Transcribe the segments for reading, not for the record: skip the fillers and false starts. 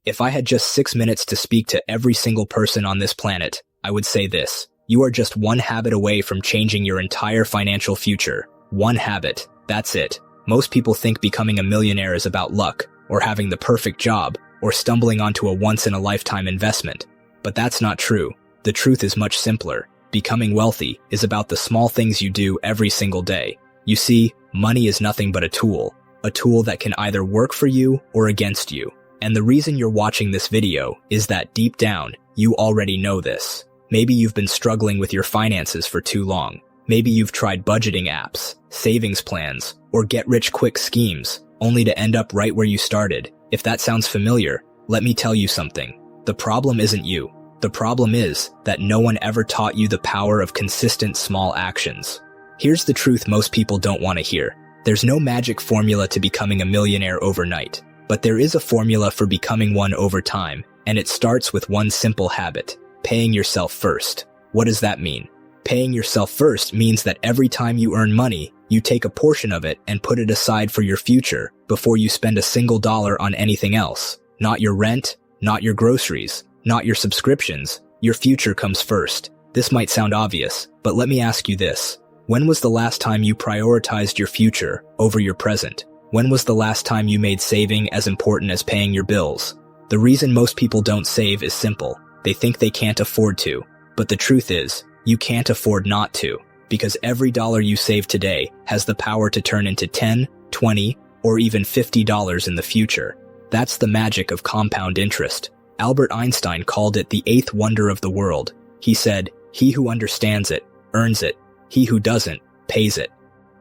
If I had just 6 minutes to speak to every single person on this planet, I would say this. You are just one habit away from changing your entire financial future. One habit. That's it. Most people think becoming a millionaire is about luck, or having the perfect job, or stumbling onto a once-in-a-lifetime investment. But that's not true. The truth is much simpler. Becoming wealthy is about the small things you do every single day. You see, money is nothing but a tool that can either work for you or against you. And the reason you're watching this video is that deep down, you already know this. Maybe you've been struggling with your finances for too long. Maybe you've tried budgeting apps, savings plans, or get-rich-quick schemes, only to end up right where you started. If that sounds familiar, let me tell you something. The problem isn't you. The problem is that no one ever taught you the power of consistent small actions. Here's the truth most people don't want to hear. There's no magic formula to becoming a millionaire overnight, but there is a formula for becoming one over time, and it starts with one simple habit: paying yourself first. What does that mean? Paying yourself first means that every time you earn money, you take a portion of it and put it aside for your future before you spend a single dollar on anything else. Not your rent, not your groceries, not your subscriptions. Your future comes first. This might sound obvious, but let me ask you this. When was the last time you prioritized your future over your present? When was the last time you made saving as important as paying your bills? The reason most people don't save is simple. They think they can't afford to. But the truth is, you can't afford not to, because every dollar you save today has the power to turn into $10, $20, or even $50 in the future. That's the magic of compound interest. Albert Einstein called it the eighth wonder of the world. He said, "He who understands it, earns it. He who doesn't, pays it."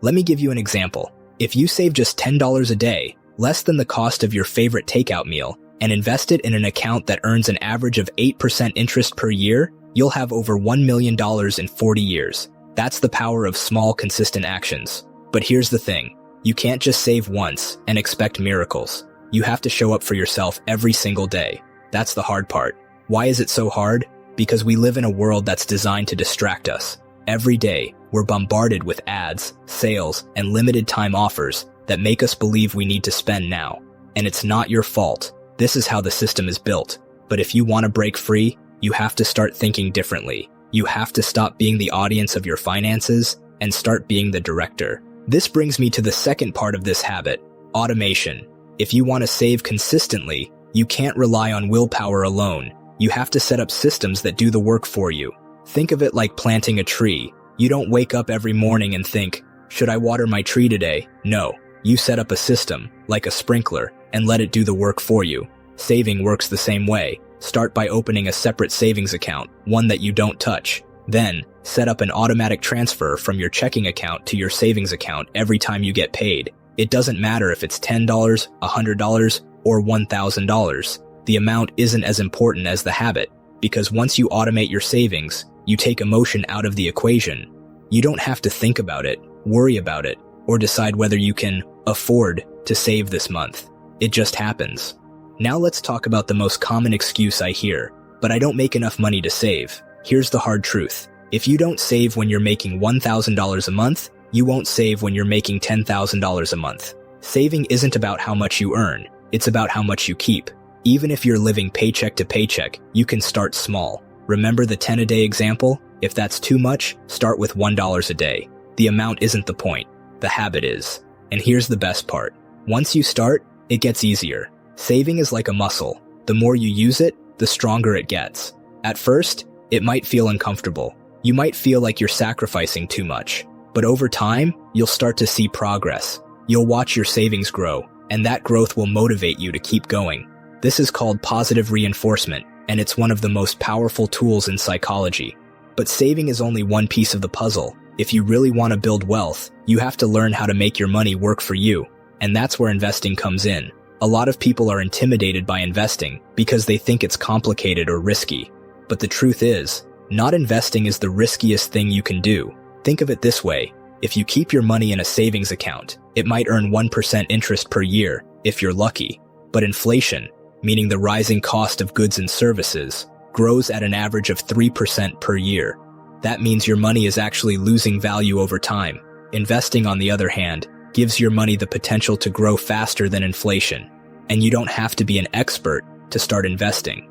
Let me give you an example. If you save just $10 a day, less than the cost of your favorite takeout meal, and invest it in an account that earns an average of 8% interest per year, you'll have over $1 million in 40 years. That's the power of small, consistent actions. But here's the thing. You can't just save once and expect miracles. You have to show up for yourself every single day. That's the hard part. Why is it so hard? Because we live in a world that's designed to distract us. Every day, we're bombarded with ads, sales, and limited-time offers that make us believe we need to spend now. And it's not your fault. This is how the system is built. But if you want to break free, you have to start thinking differently. You have to stop being the audience of your finances and start being the director. This brings me to the second part of this habit, automation. If you want to save consistently, you can't rely on willpower alone. You have to set up systems that do the work for you. Think of it like planting a tree. You don't wake up every morning and think, "Should I water my tree today?" No. You set up a system, like a sprinkler, and let it do the work for you. Saving works the same way. Start by opening a separate savings account, one that you don't touch. Then, set up an automatic transfer from your checking account to your savings account every time you get paid. It doesn't matter if it's $10, $100, or $1,000. The amount isn't as important as the habit, because once you automate your savings, you take emotion out of the equation. You don't have to think about it, worry about it, or decide whether you can afford to save this month. It just happens. Now let's talk about the most common excuse I hear, but I don't make enough money to save. Here's the hard truth. If you don't save when you're making $1,000 a month, you won't save when you're making $10,000 a month. Saving isn't about how much you earn, it's about how much you keep. Even if you're living paycheck to paycheck, you can start small. Remember the 10-a-day example? If that's too much, start with $1 a day. The amount isn't the point. The habit is. And here's the best part. Once you start, it gets easier. Saving is like a muscle. The more you use it, the stronger it gets. At first, it might feel uncomfortable. You might feel like you're sacrificing too much. But over time, you'll start to see progress. You'll watch your savings grow, and that growth will motivate you to keep going. This is called positive reinforcement, and it's one of the most powerful tools in psychology. But saving is only one piece of the puzzle. If you really want to build wealth, you have to learn how to make your money work for you. And that's where investing comes in. A lot of people are intimidated by investing because they think it's complicated or risky. But the truth is, not investing is the riskiest thing you can do. Think of it this way. If you keep your money in a savings account, it might earn 1% interest per year, if you're lucky. But inflation, meaning the rising cost of goods and services, grows at an average of 3% per year. That means your money is actually losing value over time. Investing, on the other hand, gives your money the potential to grow faster than inflation. And you don't have to be an expert to start investing.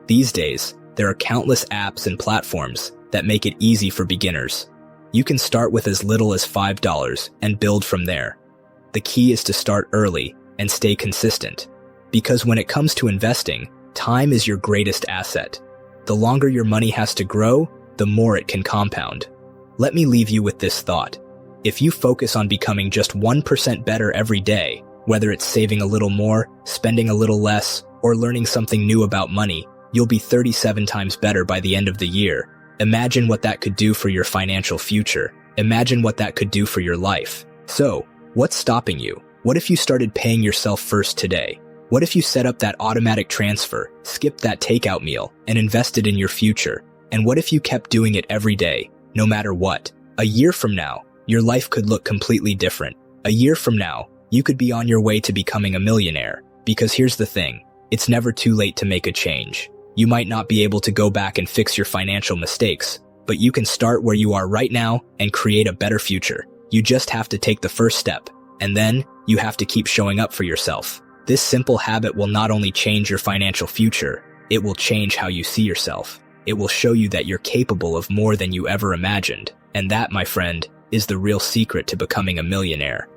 These days, there are countless apps and platforms that make it easy for beginners. You can start with as little as $5 and build from there. The key is to start early and stay consistent. Because when it comes to investing, time is your greatest asset. The longer your money has to grow, the more it can compound. Let me leave you with this thought. If you focus on becoming just 1% better every day, whether it's saving a little more, spending a little less, or learning something new about money, you'll be 37 times better by the end of the year. Imagine what that could do for your financial future. Imagine what that could do for your life. So, what's stopping you? What if you started paying yourself first today? What if you set up that automatic transfer, skipped that takeout meal, and invested in your future? And what if you kept doing it every day, no matter what? A year from now, your life could look completely different. A year from now, you could be on your way to becoming a millionaire. Because here's the thing, it's never too late to make a change. You might not be able to go back and fix your financial mistakes, but you can start where you are right now and create a better future. You just have to take the first step, and then you have to keep showing up for yourself. This simple habit will not only change your financial future, it will change how you see yourself. It will show you that you're capable of more than you ever imagined. And that, my friend, is the real secret to becoming a millionaire.